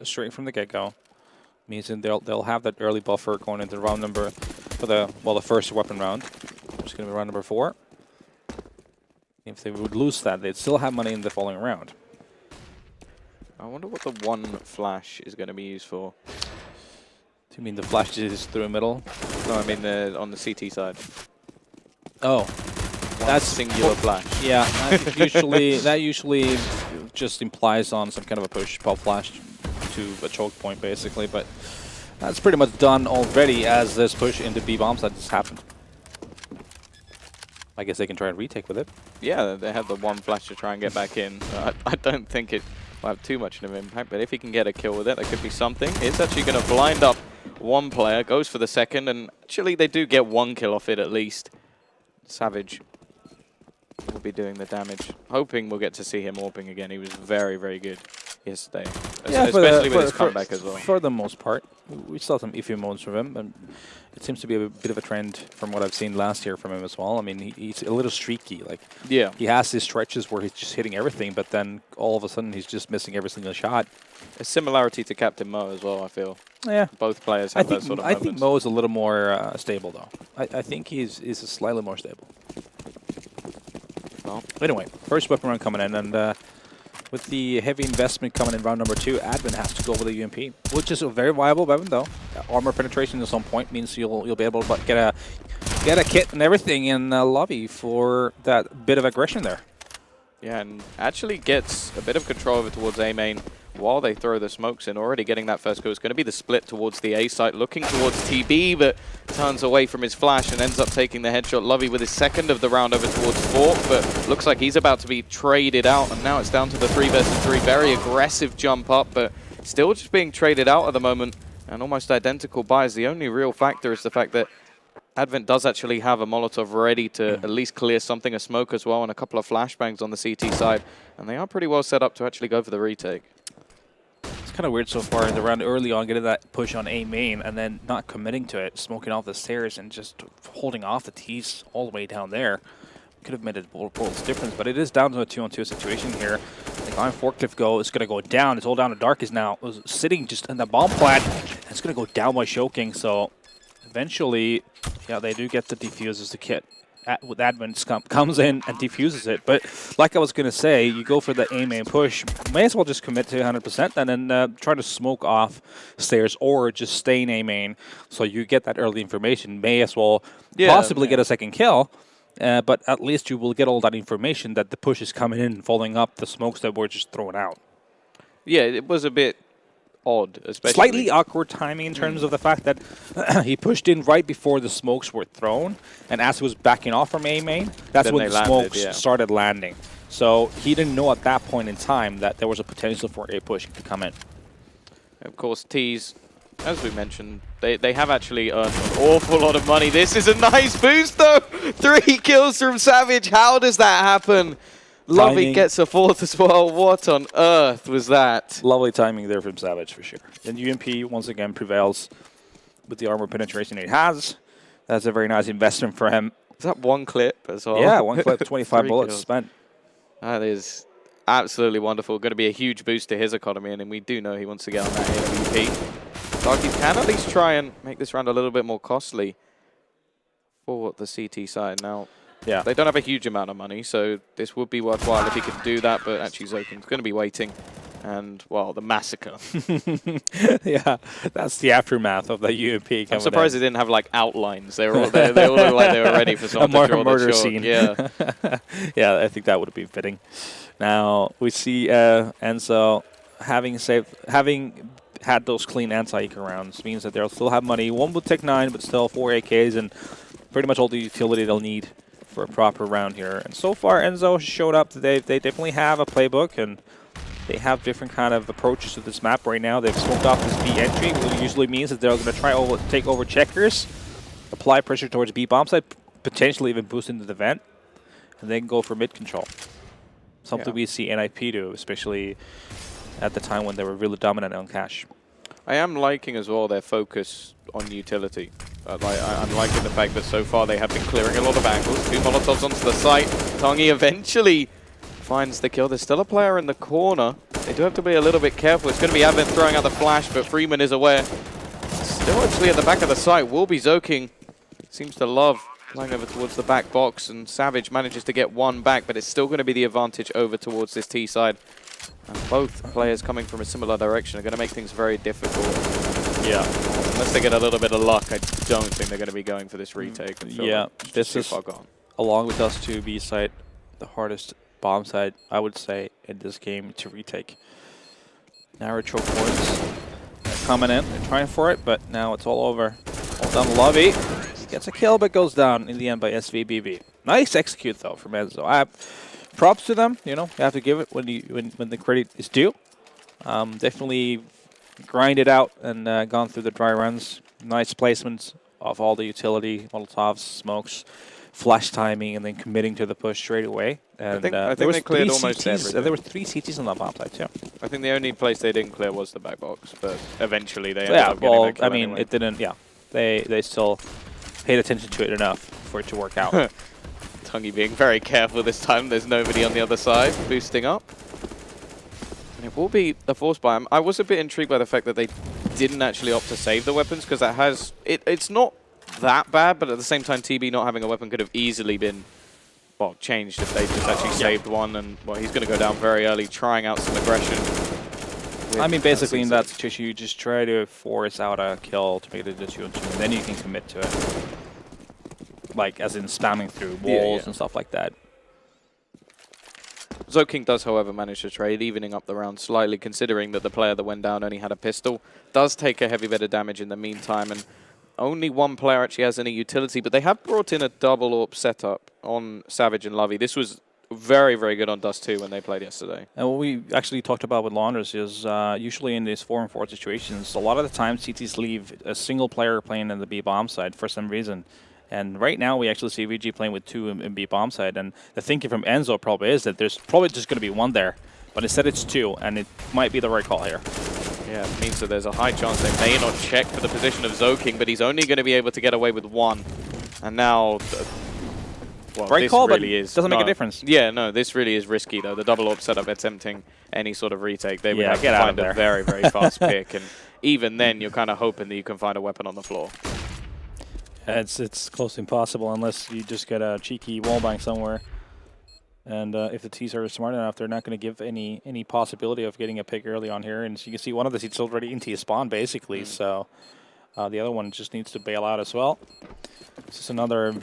straight from the get-go. Means that they'll have that early buffer going into round number for the first weapon round, which is going to be round number 4. If they would lose that, they'd still have money in the following round. I wonder what the one flash is going to be used for. Do you mean the flash is through the middle? No, I mean on the CT side. Oh, That's singular flash. Yeah, that usually just implies on some kind of a push pop flash to a choke point, basically. But that's pretty much done already as this push into B bombs that just happened. I guess they can try and retake with it. Yeah, they have the one flash to try and get back in. I don't think it will have too much of an impact, but if he can get a kill with it, that could be something. It's actually going to blind up one player, goes for the second, and actually they do get one kill off it at least. Savage will be doing the damage. Hoping we'll get to see him AWPing again. He was very, very good yesterday, yeah, especially with his comeback as well. For the most part, we saw some iffy moments from him, and it seems to be a bit of a trend from what I've seen last year from him as well. I mean, he's a little streaky. Like, yeah, he has these stretches where he's just hitting everything, but then all of a sudden he's just missing every single shot. A similarity to Captain Mo as well, I feel. Yeah, both players have that sort of moments. I think Mo is a little more stable, though. I think he's slightly more stable. Well, anyway, first weapon round coming in, and with the heavy investment coming in round number 2, Advent has to go with a UMP, which is a very viable weapon, though. Armor penetration at some point means you'll be able to get a kit and everything in lobby for that bit of aggression there. Yeah, and actually gets a bit of control over towards A main while they throw the smokes in. Already getting that first go. It's going to be the split towards the A site, looking towards TB, but turns away from his flash and ends up taking the headshot. Lovey with his second of the round over towards Fork, but looks like he's about to be traded out, and now it's down to the 3 versus 3. Very aggressive jump up, but still just being traded out at the moment, and almost identical buys. The only real factor is the fact that Advent does actually have a Molotov ready to at least clear something, a smoke as well, and a couple of flashbangs on the CT side, and they are pretty well set up to actually go for the retake. It's kind of weird so far in the round early on, getting that push on A main and then not committing to it, smoking off the stairs and just holding off the T's all the way down there. Could have made a world's difference, but it is down to a 2-on-2 situation here. The guy on Forklift go is going to go down. It's all down to Dark is now sitting just in the bomb plant. It's going to go down by choking, so eventually, yeah, they do get the defuse as the kit. With Advent comes in and defuses it. But like I was going to say, you go for the A main push, may as well just commit to 100% and then try to smoke off stairs or just stay in A main so you get that early information. May as well possibly get a second kill, but at least you will get all that information that the push is coming in and following up the smokes that were just thrown out. Yeah, it was a bit odd, especially. Slightly awkward timing in terms of the fact that he pushed in right before the smokes were thrown, and as he was backing off from A main, that's when the smokes started landing. So he didn't know at that point in time that there was a potential for a push to come in. Of course, T's, as we mentioned, they have actually earned an awful lot of money. This is a nice boost, though. 3 kills from Savage. How does that happen? Lovey gets a 4th as well. What on earth was that? Lovely timing there from Savage, for sure. And UMP, once again, prevails with the armor penetration he has. That's a very nice investment for him. Is that one clip as well? Yeah, one clip, 25 bullets spent. That is absolutely wonderful. Going to be a huge boost to his economy, and we do know he wants to get on that AWP. Darkies can at least try and make this round a little bit more costly for the CT side. Now, yeah, they don't have a huge amount of money, so this would be worthwhile if he could do that, but actually Zokin's going to be waiting. And, well, the massacre. Yeah, that's the aftermath of the UMP. I'm surprised they didn't have, like, outlines. They all looked like they were ready for someone to draw murder the shot. scene. Yeah. Yeah, I think that would have been fitting. Now, we see ENZO having had those clean anti-eco rounds means that they'll still have money. One with Tech 9, but still 4 AKs and pretty much all the utility they'll need for a proper round here. And so far, ENZO showed up. They definitely have a playbook, and they have different kind of approaches to this map right now. They've smoked off this B entry, which usually means that they're going to try to take over checkers, apply pressure towards B bomb site, potentially even boost into the vent, and then go for mid control. Something we see NIP do, especially at the time when they were really dominant on cash. I am liking as well their focus on utility. I'm liking the fact that so far they have been clearing a lot of angles. 2 Molotovs onto the site. Tongi eventually finds the kill. There's still a player in the corner. They do have to be a little bit careful. It's going to be Advent throwing out the flash, but Freeman is aware. Still actually at the back of the site will be Zoking. Seems to love playing over towards the back box, and Savage manages to get one back, but it's still going to be the advantage over towards this T side. And both players coming from a similar direction are going to make things very difficult. Yeah. Unless they get a little bit of luck, I don't think they're going to be going for this retake. Yeah, this is, along with Dust2 B side, the hardest bomb side, I would say, in this game to retake. Narrow choke points coming in, they're trying for it, but now it's all over. All down the lobby. He gets a kill, but goes down in the end by SVBB. Nice execute though from ENZO. Props to them. You know, you have to give it when the credit is due. Definitely grinded out and gone through the dry runs. Nice placements of all the utility, Molotovs, smokes, flash timing, and then committing to the push straight away. And I think they cleared almost everything. There were 3 CTs on that bomb side too. I think the only place they didn't clear was the back box, but eventually they ended yeah, up getting well, that kill I mean, anyway. it didn't. Yeah, they still paid attention to it enough for it to work out. Tungy being very careful this time. There's nobody on the other side boosting up. And it will be the force buy. I was a bit intrigued by the fact that they didn't actually opt to save the weapons, because that has it's not that bad, but at the same time TB not having a weapon could have easily been, well, changed if they just actually saved one. And well, he's going to go down very early, trying out some aggression. I mean, basically in that situation, you just try to force out a kill to make it a 2-on-2, and then you can commit to it. Like, as in spamming through walls and stuff like that. Zoking does, however, manage to trade, evening up the round slightly, considering that the player that went down only had a pistol. Does take a heavy bit of damage in the meantime, and only one player actually has any utility, but they have brought in a double AWP setup on Savage and Lovey. This was very, very good on Dust2 when they played yesterday. And what we actually talked about with Launders is usually in these 4-on-4 situations, a lot of the time CTs leave a single player playing in the B bomb side for some reason. And right now we actually see VG playing with 2 in B bomb side, and the thinking from ENZO probably is that there's probably just going to be 1 there, but instead it's 2, and it might be the right call here. Yeah, it means that there's a high chance they may not check for the position of Zoking, but he's only going to be able to get away with 1. And now, well, right this call, really but doesn't make a difference. Yeah, no, this really is risky though. The double AWP setup attempting any sort of retake, they would have to get find a very, very fast pick, and even then you're kind of hoping that you can find a weapon on the floor. It's close to impossible unless you just get a cheeky wallbang somewhere. And if the T's are smart enough, they're not going to give any possibility of getting a pick early on here. And so you can see one of the T's already into his spawn, basically. So the other one just needs to bail out as well. This is another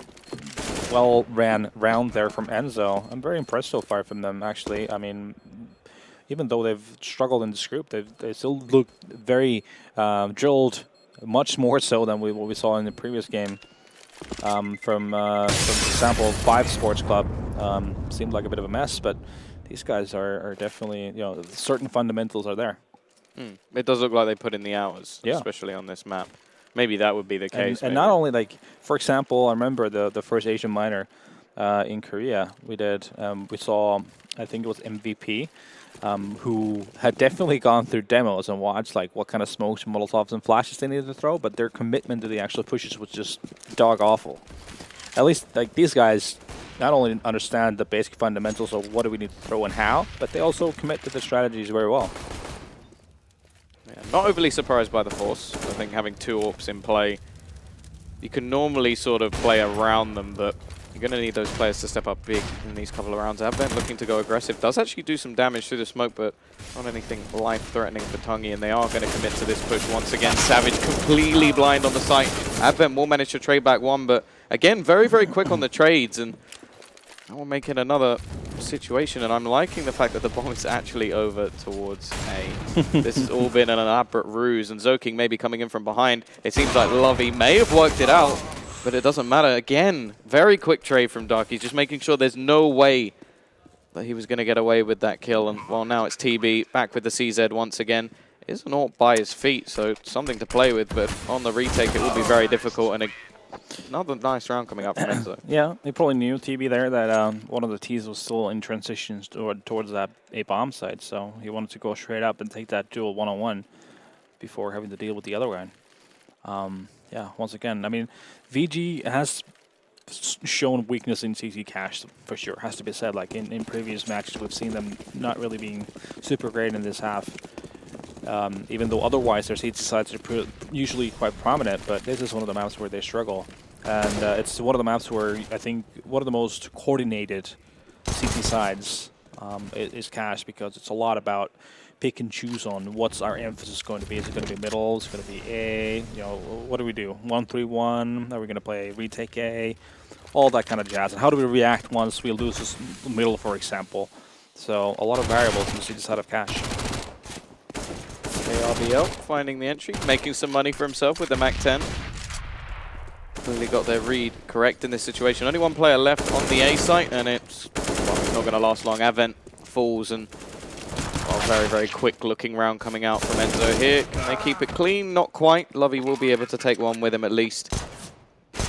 well-ran round there from ENZO. I'm very impressed so far from them, actually. I mean, even though they've struggled in this group, they still look very drilled, much more so than what we saw in the previous game. From for example, 5 Sports Club seemed like a bit of a mess, but these guys are definitely, you know, certain fundamentals are there. It does look like they put in the hours, especially on this map. Maybe that would be the case. And not only, like, for example, I remember the first Asian minor in Korea we did. We saw, I think it was MVP, who had definitely gone through demos and watched like what kind of smokes, Molotovs, and flashes they needed to throw, but their commitment to the actual pushes was just dog awful. At least like these guys not only understand the basic fundamentals of what do we need to throw and how, but they also commit to the strategies very well. Yeah, not overly surprised by the force. I think having 2 AWPs in play, you can normally sort of play around them, but you're going to need those players to step up big in these couple of rounds. Advent looking to go aggressive. Does actually do some damage through the smoke, but not anything life-threatening for Tungy, and they are going to commit to this push once again. Savage completely blind on the site. Advent will manage to trade back 1, but again, very, very quick on the trades, and that will make it another situation, and I'm liking the fact that the bomb is actually over towards A. This has all been an elaborate ruse, and Zoking may be coming in from behind. It seems like Lovey may have worked it out, but it doesn't matter. Again, very quick trade from Dark. He's just making sure there's no way that he was going to get away with that kill. And, well, now it's TB back with the CZ once again. It is an AWP by his feet, so something to play with. But on the retake, it will be very difficult. And another nice round coming up from ENZO. Yeah, they probably knew, TB there, that one of the T's was still in transitions towards that A bomb side. So he wanted to go straight up and take that duel one-on-one before having to deal with the other guy. Yeah, once again, I mean, VG has shown weakness in CT Cash for sure. Has to be said. Like in previous matches, we've seen them not really being super great in this half. Even though otherwise their CT sides are usually quite prominent, but this is one of the maps where they struggle. And it's one of the maps where I think one of the most coordinated CT sides is Cash, because it's a lot about pick and choose on what's our emphasis going to be. Is it going to be middle? Is it going to be A? You know, what do we do? 1-3-1? Are we going to play retake A? All that kind of jazz. And how do we react once we lose this middle, for example? So a lot of variables on the CT side of Cash. KRBL finding the entry, making some money for himself with the MAC-10. Clearly got their read correct in this situation. Only one player left on the A site, and it's not going to last long. Avent falls, and very, very quick looking round coming out from ENZO here. Can they keep it clean? Not quite. Lovey will be able to take one with him at least.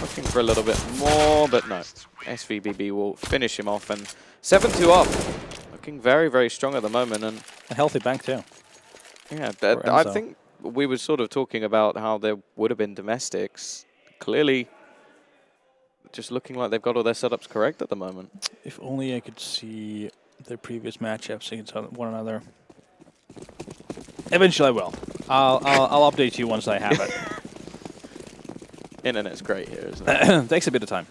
Looking for a little bit more, but no. SVBB will finish him off, and 7-2 up. Looking very, very strong at the moment, and a healthy bank too. Yeah, I think we were sort of talking about how there would have been domestics. Clearly, just looking like they've got all their setups correct at the moment. If only I could see their previous matchups against one another. Eventually I will. I'll update you once I have it. Internet's great here, isn't it? Takes a bit of time.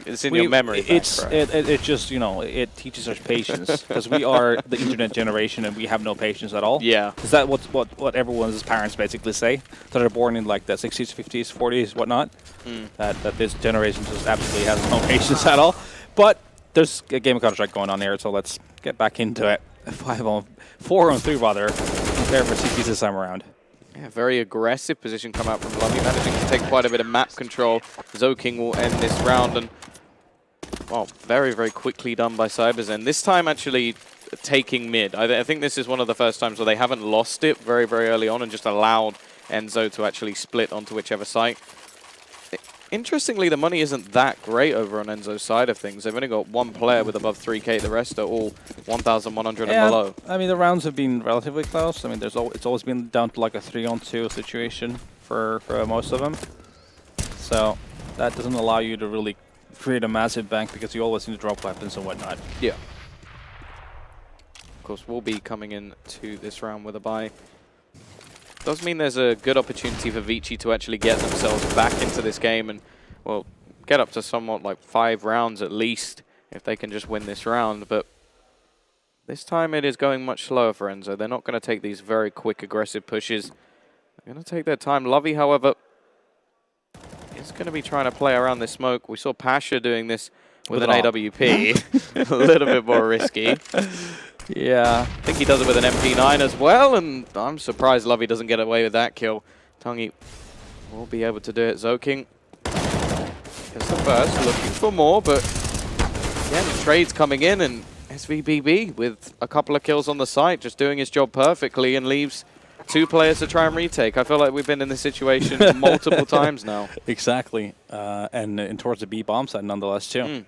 It's in your memory bank, right? It just, you know, it teaches us patience, because we are the internet generation and we have no patience at all. Yeah. Is that what everyone's parents basically say? That are born in like the 60s, 50s, 40s, whatnot? That this generation just absolutely has no patience at all. But there's a game of Counter-Strike going on here, so let's get back into it. 4-on-3 rather, prepare for CT this time around. Yeah, very aggressive position come out from Lovey, managing to take quite a bit of map control. Zoking will end this round, and well, very, very quickly done by CyberZEN. This time actually taking mid. I think this is one of the first times where they haven't lost it very, very early on and just allowed ENZO to actually split onto whichever site. Interestingly, the money isn't that great over on ENZO's side of things. They've only got one player with above 3K. The rest are all 1,100 and below. I mean, the rounds have been relatively close. I mean, it's always been down to like a 3-on-2 situation for most of them. So that doesn't allow you to really create a massive bank, because you always need to drop weapons and whatnot. Yeah. Of course, we'll be coming into this round with a bye. Does mean there's a good opportunity for VG to actually get themselves back into this game and, well, get up to somewhat like 5 rounds at least if they can just win this round. But this time it is going much slower for ENZO. They're not going to take these very quick, aggressive pushes. They're going to take their time. Lovey, however, is going to be trying to play around this smoke. We saw Pasha doing this with an AWP. A little bit more risky. Yeah. I think he does it with an MP9 as well, and I'm surprised Lovey doesn't get away with that kill. Tungi will be able to do it. Zoking is the first, looking for more, but again, trades coming in, and SVBB with a couple of kills on the site, just doing his job perfectly, and leaves 2 players to try and retake. I feel like we've been in this situation multiple times now. Exactly, and towards the B bomb side nonetheless too.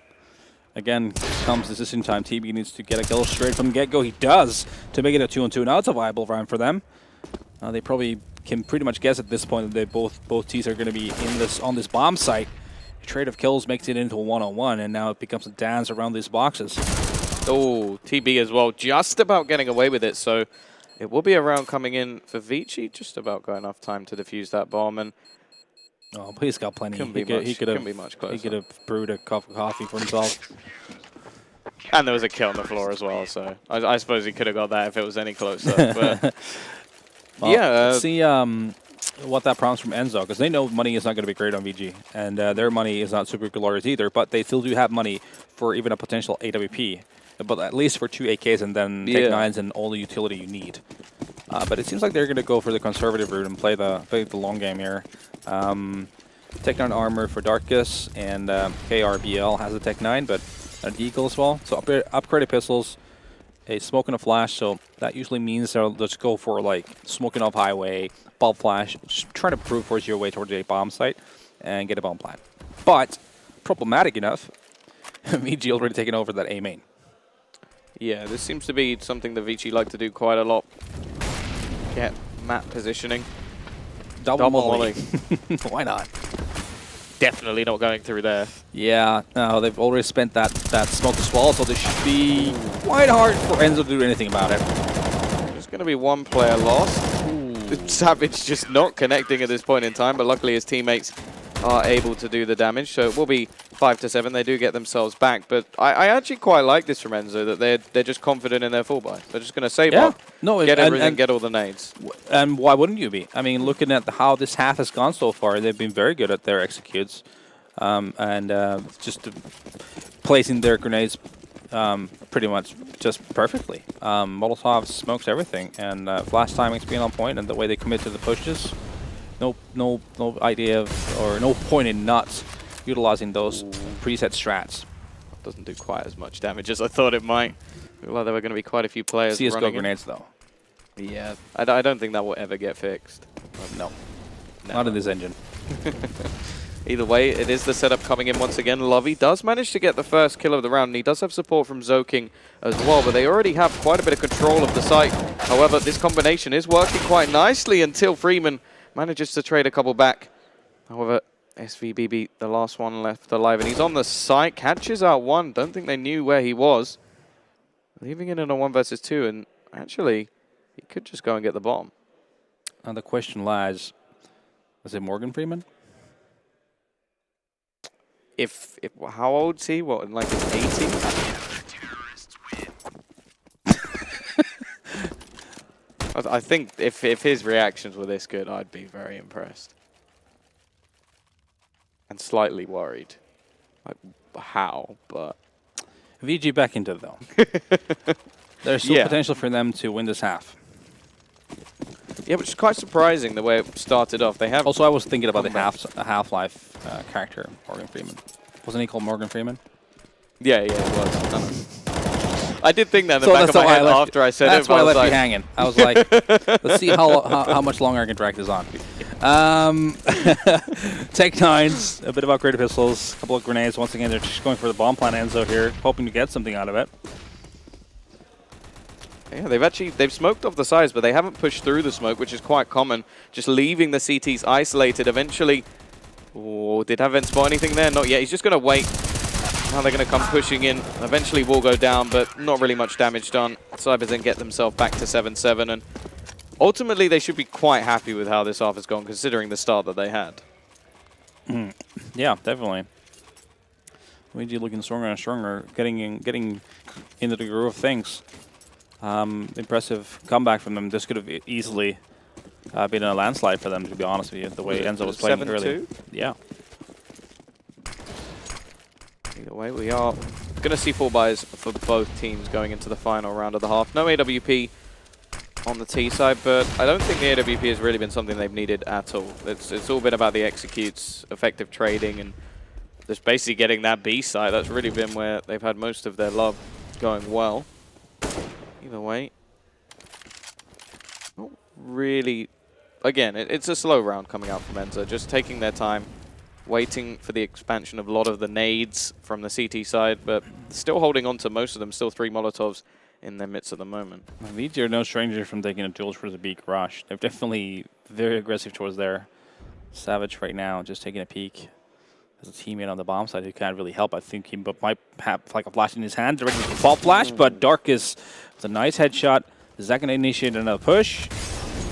Again, comes decision time. TB needs to get a kill straight from the get-go. He does, to make it a 2-on-2. Now it's a viable round for them. They probably can pretty much guess at this point that they both teams are going to be on this bomb site. A trade of kills makes it into a 1-on-1, and now it becomes a dance around these boxes. Oh, TB as well, just about getting away with it. So it will be a round coming in for Vici. Just about got enough time to defuse that bomb, and oh, but he's got plenty. He could have brewed a cup of coffee for himself. And there was a kill on the floor as well, so I suppose he could have got that if it was any closer. But well, yeah, let's see what that prompts from ENZO, because they know money is not going to be great on VG, and their money is not super glorious either. But they still do have money for even a potential AWP, but at least for 2 AKs and then Tech 9s and all the utility you need. But it seems like they're going to go for the conservative route and play the long game here. Tech 9 armor for Darkus, and KRBL has a Tech 9, but an Eagle as well. So upgraded pistols, a smoke and a flash, so that usually means they'll just go for like smoking off highway, bulb flash, just try to brute force your way towards a bomb site and get a bomb plant. But problematic enough, VG already taken over that A main. Yeah, this seems to be something that VG like to do quite a lot. Get map positioning. Double molly. Why not? definitely not going through there. Yeah, no, they've already spent that smoke as well, so this should be quite hard for ENZO to do anything about it. There's going to be one player lost. Savage just not connecting at this point in time, but luckily his teammates are able to do the damage, so it will be 5-7. They do get themselves back, but I actually quite like this from ENZO, that they're just confident in their full buy. They're just going to save up, get everything, get all the nades. And why wouldn't you be? I mean, looking at how this half has gone so far, they've been very good at their executes, and just placing their grenades pretty much just perfectly. Molotov smokes everything, and flash timing's being on point, and the way they commit to the pushes. No idea of, or no point in not utilizing those preset strats. Doesn't do quite as much damage as I thought it might. Looked like there were going to be quite a few players CSGO running grenades, though. Yeah, I don't think that will ever get fixed. No. Not in this engine. Either way, it is the setup coming in once again. Lovey does manage to get the first kill of the round, and he does have support from Zoking as well, but they already have quite a bit of control of the site. However, this combination is working quite nicely until Freeman manages to trade a couple back. However, SVBB, the last one left alive, and he's on the site, catches out one. Don't think they knew where he was. Leaving it in a 1 versus 2, and actually, he could just go and get the bomb. And the question lies, is it Morgan Freeman? If how old is he? What, in like his 80s? I think if his reactions were this good, I'd be very impressed. And slightly worried. Like, how, but... VG back into it, though. There's still potential for them to win this half. Yeah, which is quite surprising the way it started off. They have... Also, I was thinking about the Half-Life character, Morgan Freeman. Wasn't he called Morgan Freeman? Yeah, it was. I did think that in the back of my head after I said it. That's why I left you hanging. I was like, let's see how much longer I can drag this on. Tech-9s, a bit of upgraded pistols, a couple of grenades. Once again, they're just going for the bomb plan ENZO here, hoping to get something out of it. Yeah, they've smoked off the sides, but they haven't pushed through the smoke, which is quite common. Just leaving the CTs isolated. Eventually, did Advent spot anything there? Not yet. He's just going to wait. Now they're going to come pushing in. Eventually will go down, but not really much damage done. CyberZEN get themselves back to 7-7, and ultimately they should be quite happy with how this half has gone, considering the start that they had. Yeah, definitely. VG looking stronger and stronger, getting into the groove of things. Impressive comeback from them. This could have easily been a landslide for them, to be honest with you, the way ENZO was playing early. Yeah. Either way, we are going to see full buys for both teams going into the final round of the half. No AWP on the T side, but I don't think the AWP has really been something they've needed at all. It's all been about the executes, effective trading, and just basically getting that B side. That's really been where they've had most of their love going well. Either way, not really. Again, it's a slow round coming out from ENZO, just taking their time, waiting for the expansion of a lot of the nades from the CT side, but still holding on to most of them. Still 3 Molotovs in their midst at the moment. VG are no stranger from taking a duels for the big rush. They're definitely very aggressive towards their Savage right now, just taking a peek. There's a teammate on the bomb side who can't really help. I think he might have like a flash in his hand, directly to the fall flash, but Dark is with a nice headshot. Is that going to initiate another push?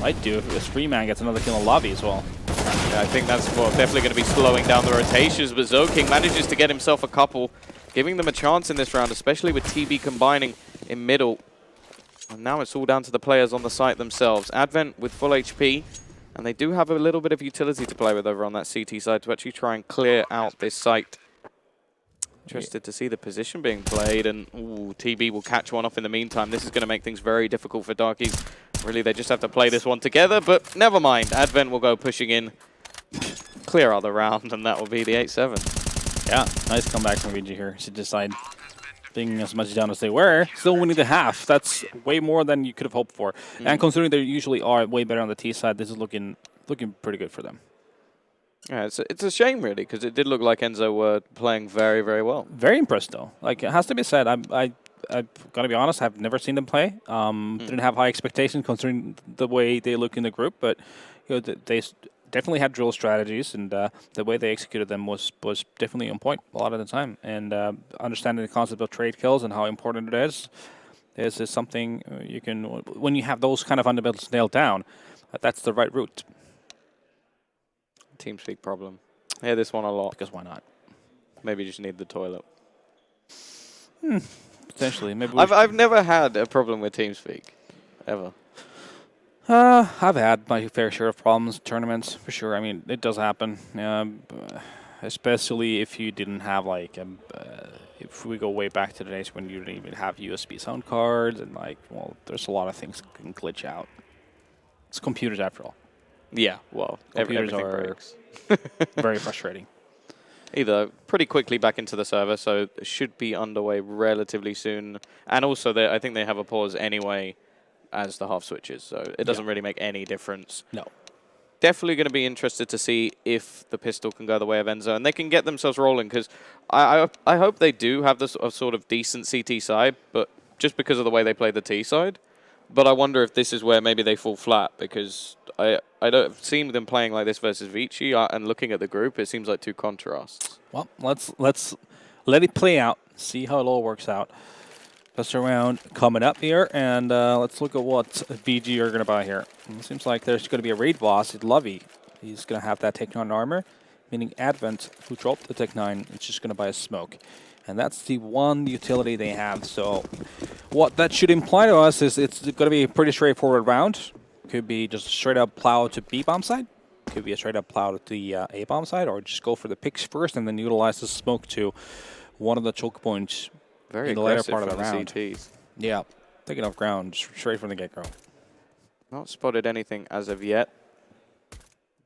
Might do if this Freeman gets another kill in lobby as well. Yeah, I think that's definitely going to be slowing down the rotations, but Zoking manages to get himself a couple, giving them a chance in this round, especially with TB combining in middle. And now it's all down to the players on the site themselves. Advent with full HP, and they do have a little bit of utility to play with over on that CT side to actually try and clear out this site. Interested to see the position being played, and TB will catch one off in the meantime. This is going to make things very difficult for Darkies. Really, they just have to play this one together, but never mind. Advent will go pushing in, clear out the round, and that will be the 8-7. Yeah, nice comeback from VG here. Should decide being as much down as they were, still winning the half. That's way more than you could have hoped for. And considering they usually are way better on the T side, this is looking pretty good for them. Yeah, it's a shame, really, because it did look like ENZO were playing very, very well. Very impressed, though. Like, it has to be said, I've got to be honest, I've never seen them play. Didn't have high expectations considering the way they look in the group, but you know, they definitely had drill strategies, and the way they executed them was definitely on point a lot of the time. And understanding the concept of trade kills and how important it is something you can, when you have those kind of fundamentals nailed down, that's the right route. TeamSpeak problem. I hear this one a lot. Because why not? Maybe you just need the toilet. Potentially. Maybe I've never had a problem with TeamSpeak, ever. I've had my fair share of problems in tournaments, for sure. I mean, it does happen. Especially if you didn't have, like, if we go way back to the days when you didn't even have USB sound cards, and, like, well, there's a lot of things that can glitch out. It's computers, after all. Yeah, well, computers everything are breaks. very frustrating. Either pretty quickly back into the server, so it should be underway relatively soon. And also, I think they have a pause anyway as the half switches, so it doesn't really make any difference. No. Definitely going to be interested to see if the pistol can go the way of ENZO, and they can get themselves rolling, because I hope they do have this sort of decent CT side, but just because of the way they play the T side. But I wonder if this is where maybe they fall flat, because I don't see them playing like this versus VG, and looking at the group, it seems like two contrasts. Well, let's let it play out, see how it all works out. Best round coming up here, and let's look at what VG are going to buy here. It seems like there's going to be a raid boss, Lovey. He's going to have that Tech 9 armor, meaning Advent, who dropped the Tech 9, is just going to buy a smoke. And that's the one utility they have. So what that should imply to us is it's going to be a pretty straightforward round. Could be just straight up plow to B bomb side. Could be a straight up plow to the A bomb side, or just go for the picks first and then utilize the smoke to one of the choke points. Very in the later aggressive part of the from round. CTs. Yeah, taking off ground straight from the get-go. Not spotted anything as of yet.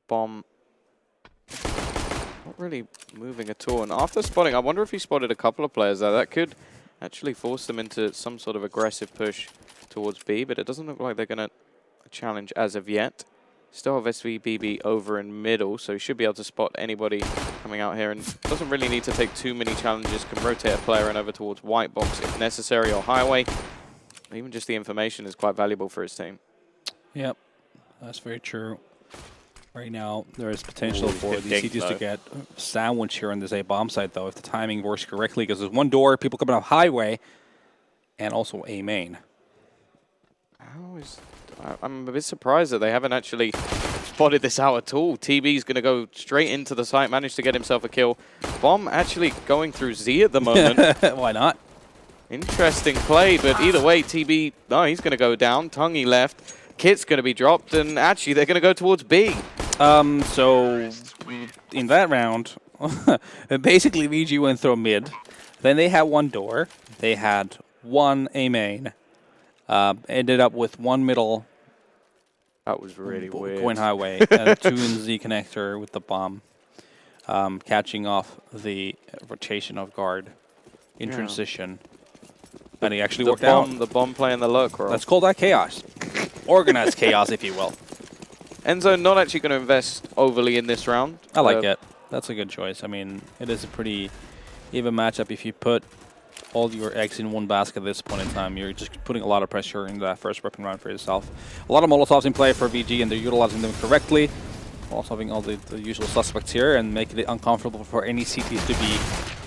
Bomb not really moving at all. And after spotting, I wonder if he spotted a couple of players there. That could actually force them into some sort of aggressive push towards B, but it doesn't look like they're going to challenge as of yet. Still have SVBB over in middle, so he should be able to spot anybody coming out here, and doesn't really need to take too many challenges. Can rotate a player and over towards white box if necessary, or highway. Even just the information is quite valuable for his team. Yep, that's very true. Right now, there is potential for these CTs to get sandwiched here on this A bomb site, though, if the timing works correctly, because there's one door, people coming off highway, and also A main. I'm a bit surprised that they haven't actually spotted this out at all. TB's going to go straight into the site, managed to get himself a kill. Bomb actually going through Z at the moment. Why not? Interesting play, but either way, TB, no, he's going to go down. Tungy left. Kit's going to be dropped, and actually they're going to go towards B. So in that round, basically VG went through mid. Then they had one door. They had one A main. Ended up with one middle. That was really weird. Going highway, and two in Z connector with the bomb, catching off the rotation of guard in transition. And he actually worked out. The bomb play and the lurk roll. Let's call that chaos. Organized chaos, if you will. ENZO not actually going to invest overly in this round. I like it. That's a good choice. I mean, it is a pretty even matchup. If you put all your eggs in one basket at this point in time, you're just putting a lot of pressure in that first weapon round for yourself. A lot of Molotovs in play for VG, and they're utilizing them correctly. Also having all the usual suspects here and making it uncomfortable for any CTs to be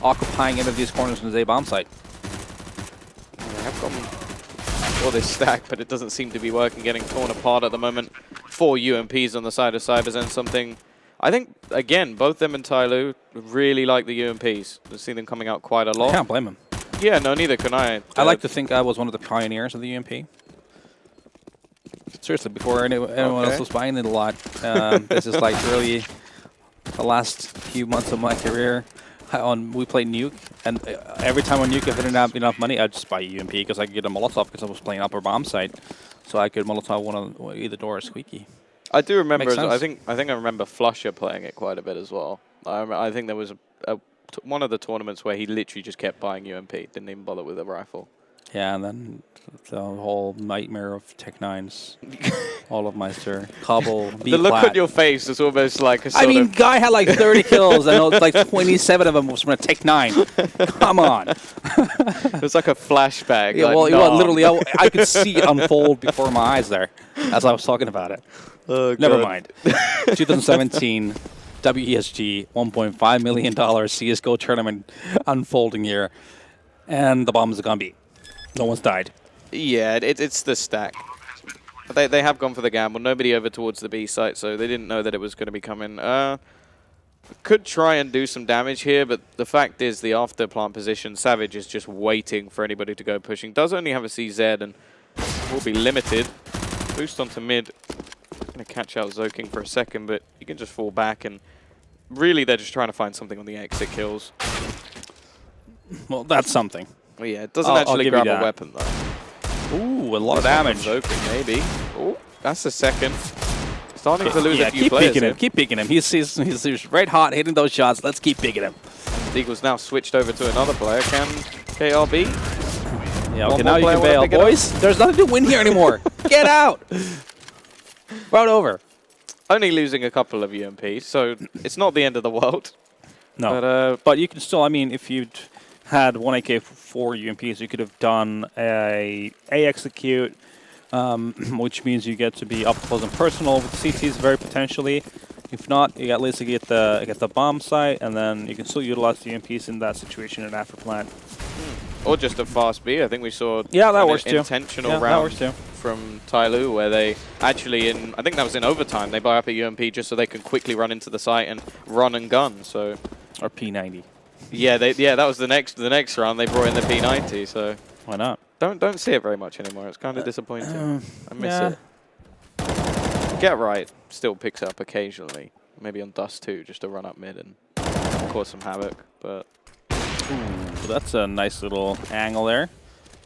occupying any of these corners in the A bomb site. They have gone for this stack, but it doesn't seem to be working, getting torn apart at the moment. 4 UMPs on the side of CyberZEN, something I think, again, both them and Tyloo really like the UMPs. I've seen them coming out quite a lot. I can't blame them. Yeah, no, neither can I. I like to think I was one of the pioneers of the UMP. Seriously, before anyone else was buying it a lot. This is like really the last few months of my career. We played Nuke, and every time on Nuke, if I didn't have enough money, I'd just buy a UMP because I could get a Molotov because I was playing upper bomb site. So I could Molotov one of either door or squeaky. I do remember. I think I remember Flusher playing it quite a bit as well. I think there was one of the tournaments where he literally just kept buying UMP, didn't even bother with a rifle. Yeah, and then the whole nightmare of Tech9's all of Meister, Cobble, B The look on your face is almost like a sort I mean, of... guy had like 30 kills, and like 27 of them was from a Tech9. Come on. It was like a flashback. Yeah, like, well, nom. literally, I could see it unfold before my eyes there as I was talking about it. Oh, Never God. mind. 2017 WESG $1.5 million CSGO tournament unfolding here, and the bombs are gonna be. No one's died. Yeah, it's the stack. They have gone for the gamble. Nobody over towards the B site, so they didn't know that it was going to be coming. Could try and do some damage here, but the fact is the after plant position, Savage is just waiting for anybody to go pushing. Does only have a CZ and will be limited. Boost onto mid. Going to catch out Zoking for a second, but you can just fall back, and really they're just trying to find something on the exit kills. Well, that's something. Well, yeah, it doesn't actually grab a weapon, though. Ooh, a lot of damage. Zoking, maybe. Oh, that's the second. Starting to lose a few keep players picking here. him. Keep picking him. He's red hot, hitting those shots. Let's keep picking him. Eagles now switched over to another player. Can KRB? Yeah, okay, now you can bail. Boys, there's nothing to win here anymore. Get out. Right over. Only losing a couple of UMPs, so it's not the end of the world. No, but you can still, I mean, if you'd had 1 AK 4 UMPs, you could have done a execute, which means you get to be up close and personal with CTs very potentially. If not, you at least get the bomb site, and then you can still utilize the UMPs in that situation in after plant. Or just a fast B. I think we saw that works too. Intentional round from Tyloo where they actually, I think that was in overtime, they buy up a UMP just so they can quickly run into the site and run and gun. So or P90. Yeah, that was the next round. They brought in the P90, so why not? Don't see it very much anymore. It's kind of disappointing. I miss it. Get Right still picks up occasionally, maybe on Dust 2, just to run up mid and cause some havoc. But ooh, that's a nice little angle there.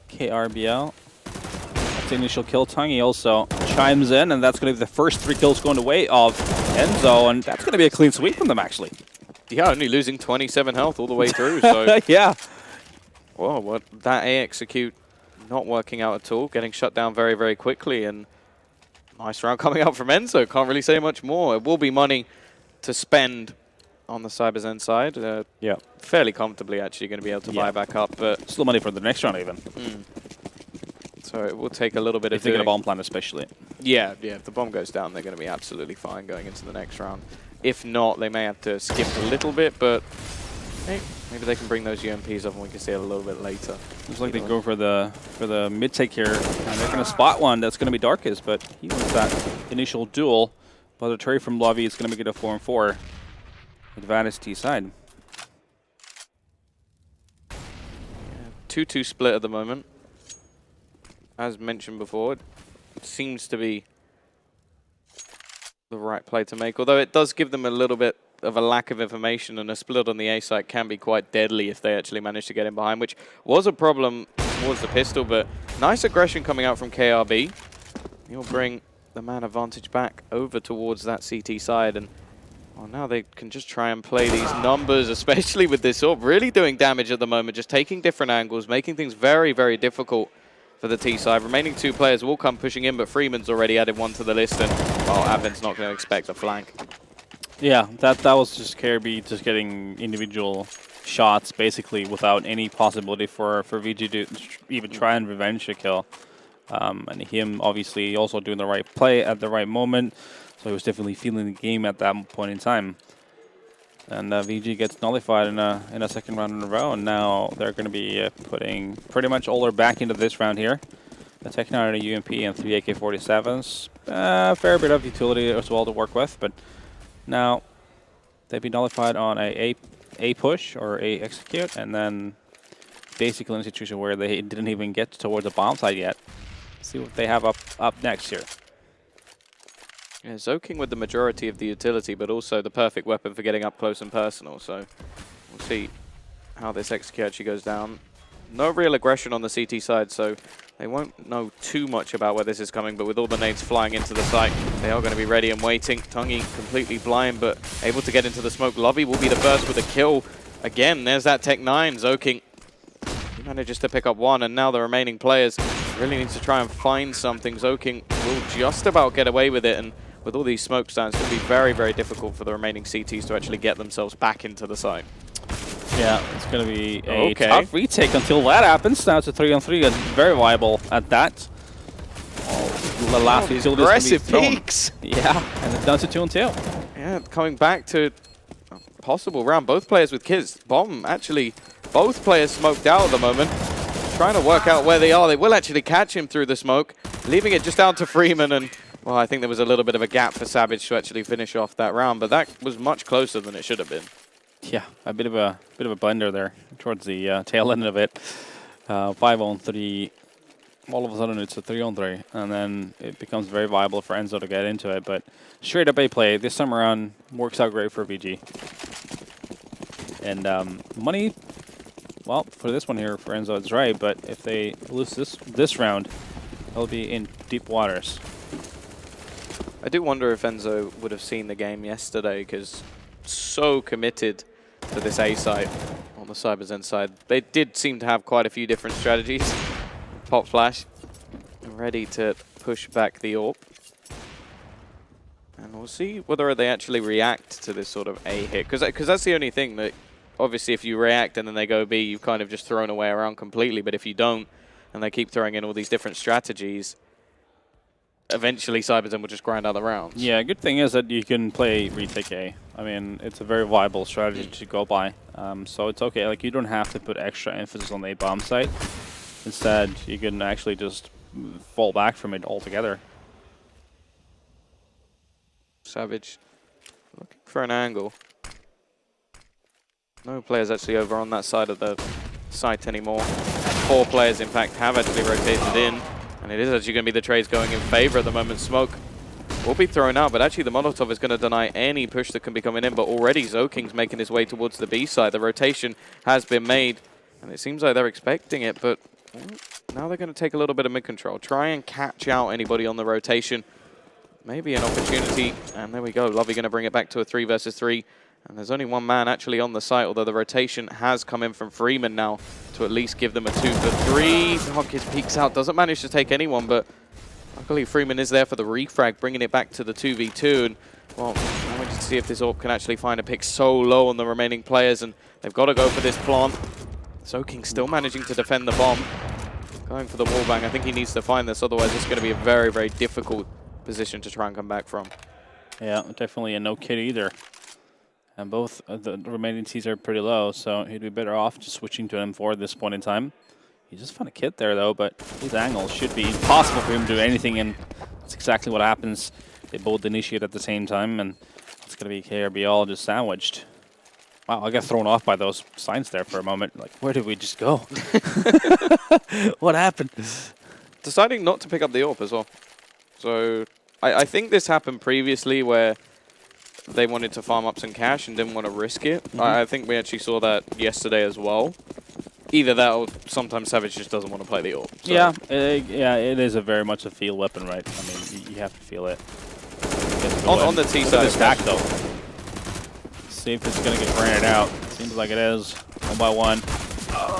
KRBL. That's the initial kill. Tungy also chimes in, and that's going to be the first 3 kills going the way of ENZO, and that's going to be a clean sweep from them actually. Yeah, only losing 27 health all the way through. So yeah. Whoa, what that A execute not working out at all, getting shut down very, very quickly, and nice round coming out from ENZO. Can't really say much more. It will be money to spend on the CyberZEN side. Yeah, fairly comfortably actually going to be able to buy back up, but still money for the next round even. So it will take a little bit of doing a bomb plan especially. Yeah, if the bomb goes down, they're going to be absolutely fine going into the next round. If not, they may have to skip a little bit, but hey, maybe they can bring those UMPs up and we can see it a little bit later. Looks like they go for the mid take here, and they're going to spot one that's going to be Darkest, but he wants that initial duel. But the trade from Lovey is going to make it a 4-4 advantage T side. 2-2 split at the moment. As mentioned before, it seems to be the right play to make, although it does give them a little bit of a lack of information, and a split on the A site can be quite deadly if they actually manage to get in behind, which was a problem towards the pistol, but nice aggression coming out from KRB. He'll bring the man advantage back over towards that CT side, and well, now they can just try and play these numbers, especially with this orb, really doing damage at the moment, just taking different angles, making things very, very difficult for the T side. Remaining 2 players will come pushing in, but Freeman's already added 1 to the list, and well, Advent's not going to expect a flank. Yeah, that was just KRB just getting individual shots, basically, without any possibility for VG to even try and revenge a kill. And him, obviously, also doing the right play at the right moment, so he was definitely feeling the game at that point in time. And VG gets nullified in a second round in a row, and now they're going to be putting pretty much all their back into this round here. The Tech9 and a UMP and 3 AK-47s. A fair bit of utility as well to work with, but now they've been nullified on a push or a execute, and then basically in a situation where they didn't even get towards the bomb side yet. See what they have up next here. Yeah, Zoking with the majority of the utility, but also the perfect weapon for getting up close and personal. So we'll see how this execute actually goes down. No real aggression on the CT side, so they won't know too much about where this is coming, but with all the nades flying into the site, they are going to be ready and waiting. Tungy completely blind, but able to get into the smoke. Lovey will be the first with a kill. Again, there's that Tech9. Zoking He manages to pick up one, and now the remaining players really need to try and find something. Zoking will just about get away with it, and with all these smoke stands, it's going to be very, very difficult for the remaining CTs to actually get themselves back into the site. Yeah, it's going to be a tough retake until that happens. Now it's a 3-on-3, and very viable at that. The last aggressive peaks. Yeah, and it's down to 2-on-2. Yeah, coming back to a possible round. Both players with kills. Bomb, actually, both players smoked out at the moment. Trying to work out where they are. They will actually catch him through the smoke, leaving it just down to Freeman. And, well, I think there was a little bit of a gap for Savage to actually finish off that round, but that was much closer than it should have been. Yeah, a bit of a blender there towards the tail end of it. 5-on-3. All of a sudden it's a 3-on-3, and then it becomes very viable for ENZO to get into it. But straight up A play this time around works out great for VG. And money, well, for this one here for ENZO it's right, but if they lose this round, they'll be in deep waters. I do wonder if ENZO would have seen the game yesterday, because so committed to this A site on the CyberZEN side. They did seem to have quite a few different strategies. Pop flash, ready to push back the AWP. And we'll see whether they actually react to this sort of A hit. Because that's the only thing that, obviously, if you react and then they go B, you've kind of just thrown away around completely. But if you don't, and they keep throwing in all these different strategies, eventually CyberZEN will just grind out the rounds. Yeah, good thing is that you can play retake A. I mean, it's a very viable strategy to go by. So it's okay. Like, you don't have to put extra emphasis on the bomb site. Instead, you can actually just fall back from it altogether. Savage looking for an angle. No players actually over on that side of the site anymore. 4 players, in fact, have actually rotated in. And it is actually going to be the trades going in favor at the moment. Smoke will be thrown out, but actually the Molotov is going to deny any push that can be coming in. But already Zoking's making his way towards the B side. The rotation has been made, and it seems like they're expecting it, but now they're going to take a little bit of mid-control. Try and catch out anybody on the rotation. Maybe an opportunity. And there we go. Lovey going to bring it back to a 3 versus 3. And there's only one man actually on the site, although the rotation has come in from Freeman now to at least give them a 2 for 3. Hawkins peeks out. Doesn't manage to take anyone, but luckily Freeman is there for the refrag, bringing it back to the 2v2. And, well, I want to see if this AWP can actually find a pick so low on the remaining players. And they've got to go for this plant. Zoking still managing to defend the bomb. Going for the wallbang. I think he needs to find this, otherwise it's going to be a very, very difficult position to try and come back from. Yeah, definitely a no kit either. And both the remaining Ts are pretty low, so he'd be better off just switching to an M4 at this point in time. He just found a kit there, though, but his angles should be impossible for him to do anything, and that's exactly what happens. They both initiate at the same time, and it's going to be KRB all just sandwiched. Wow, I got thrown off by those signs there for a moment. Like, where did we just go? What happened? Deciding not to pick up the AWP as well. So I think this happened previously where they wanted to farm up some cash and didn't want to risk it. I think we actually saw that yesterday as well. Either that or sometimes Savage just doesn't want to play the AWP. So. Yeah, yeah, it is a very much a field weapon, right? I mean, you have to feel it. On the T side. The stack, though. See if it's going to get granted out. Seems like it is. 1 by 1.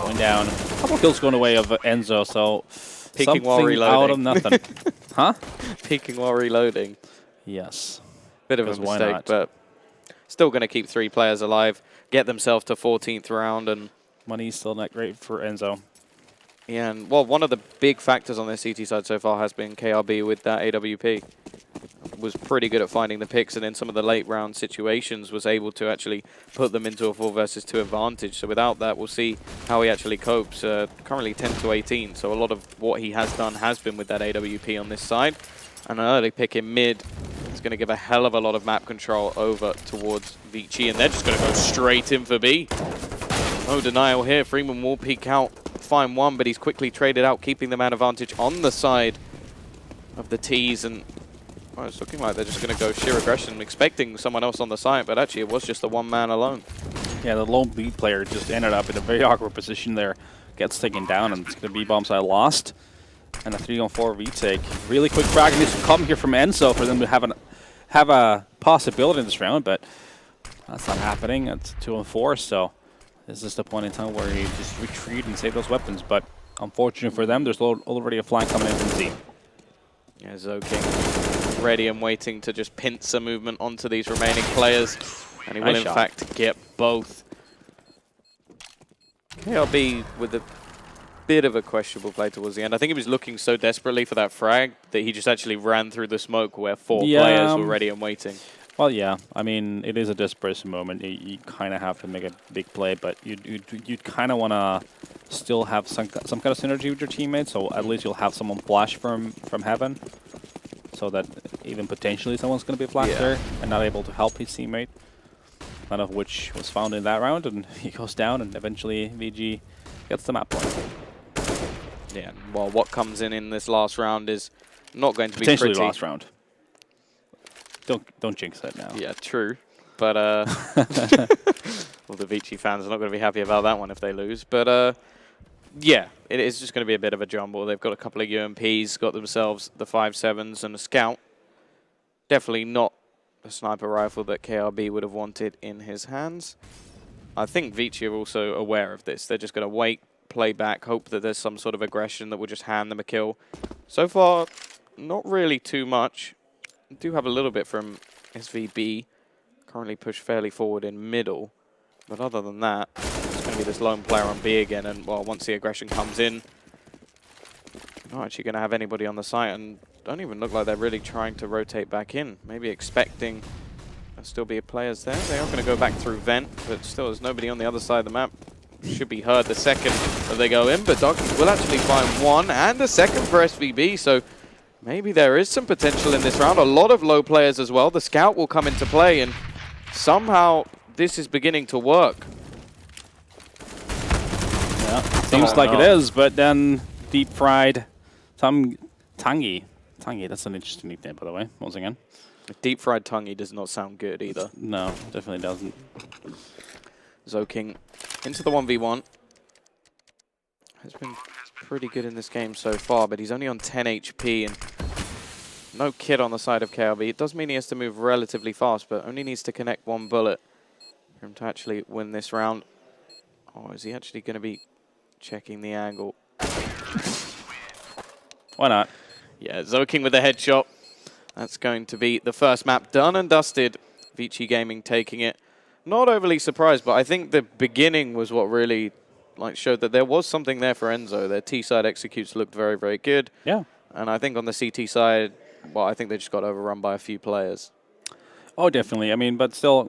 Going down. A couple kills going away of ENZO, so peeking while reloading. Out of nothing. Huh? Peeking while reloading. Yes. Bit of a mistake, but still going to keep 3 players alive, get themselves to 14th round, and money's still not great for ENZO. Yeah, and well, one of the big factors on their CT side so far has been KRB with that AWP. Was pretty good at finding the picks, and in some of the late round situations was able to actually put them into a 4 versus 2 advantage. So without that, we'll see how he actually copes. Currently 10 to 18, so a lot of what he has done has been with that AWP on this side. And an early pick in mid is going to give a hell of a lot of map control over towards VG, and they're just going to go straight in for B. No denial here. Freeman will peek out, find one, but he's quickly traded out, keeping the man advantage on the side of the Ts. And well, it's looking like they're just going to go sheer aggression, expecting someone else on the side, but actually it was just the one man alone. Yeah, the lone B player just ended up in a very awkward position there. Gets taken down, and it's going to be bomb side lost. And a 3-on-4 retake. Really quick frag needs to come here from ENZO for them to have a possibility in this round, but that's not happening. It's 2-on-4, so This is the point in time where you just retreat and save those weapons. But unfortunately for them, there's already a flank coming in from Z. Yeah, ZOking ready and waiting to just pincer movement onto these remaining players. And he will, in fact, get both. KRB with a bit of a questionable play towards the end. I think he was looking so desperately for that frag that he just actually ran through the smoke where 4 players were ready and waiting. Well, yeah. I mean, it is a desperate moment. You kind of have to make a big play, but you'd kind of want to still have some kind of synergy with your teammates, so at least you'll have someone flash from heaven, so that even potentially someone's going to be flashed there and not able to help his teammate. None of which was found in that round, and he goes down, and eventually VG gets the map point. Yeah, well, what comes in this last round is not going to be potentially pretty. Last round. Don't jinx that now. Yeah, true. But well, the VG fans are not going to be happy about that one if they lose. But yeah, it is just going to be a bit of a jumble. They've got a couple of UMPs, got themselves the 5.7s and a scout. Definitely not a sniper rifle that KRB would have wanted in his hands. I think VG are also aware of this. They're just going to wait, play back, hope that there's some sort of aggression that will just hand them a kill. So far, not really too much. I do have a little bit from SVB. Currently pushed fairly forward in middle. But other than that, it's going to be this lone player on B again. And well, once the aggression comes in, not actually going to have anybody on the site, and don't even look like they're really trying to rotate back in. Maybe expecting there'll still be players there. They are going to go back through vent, but still there's nobody on the other side of the map. Should be heard the second that they go in, but Donkey will actually find one and a second for SVB, so maybe there is some potential in this round. A lot of low players as well. The scout will come into play, and somehow this is beginning to work. Yeah, seems like it is, but then deep fried Tangy, that's an interesting nickname, by the way, once again. Deep fried Tangy does not sound good either. No, definitely doesn't. ZOking into the 1v1. Has been pretty good in this game so far, but he's only on 10 HP and no kit on the side of KRB. It does mean he has to move relatively fast, but only needs to connect 1 bullet for him to actually win this round. Oh, is he actually going to be checking the angle? Why not? Yeah, ZOking with the headshot. That's going to be the first map done and dusted. VG Gaming taking it. Not overly surprised, but I think the beginning was what really showed that there was something there for ENZO. Their T-side executes looked very, very good. Yeah. And I think on the CT side, well, I think they just got overrun by a few players. Oh, definitely. I mean, but still,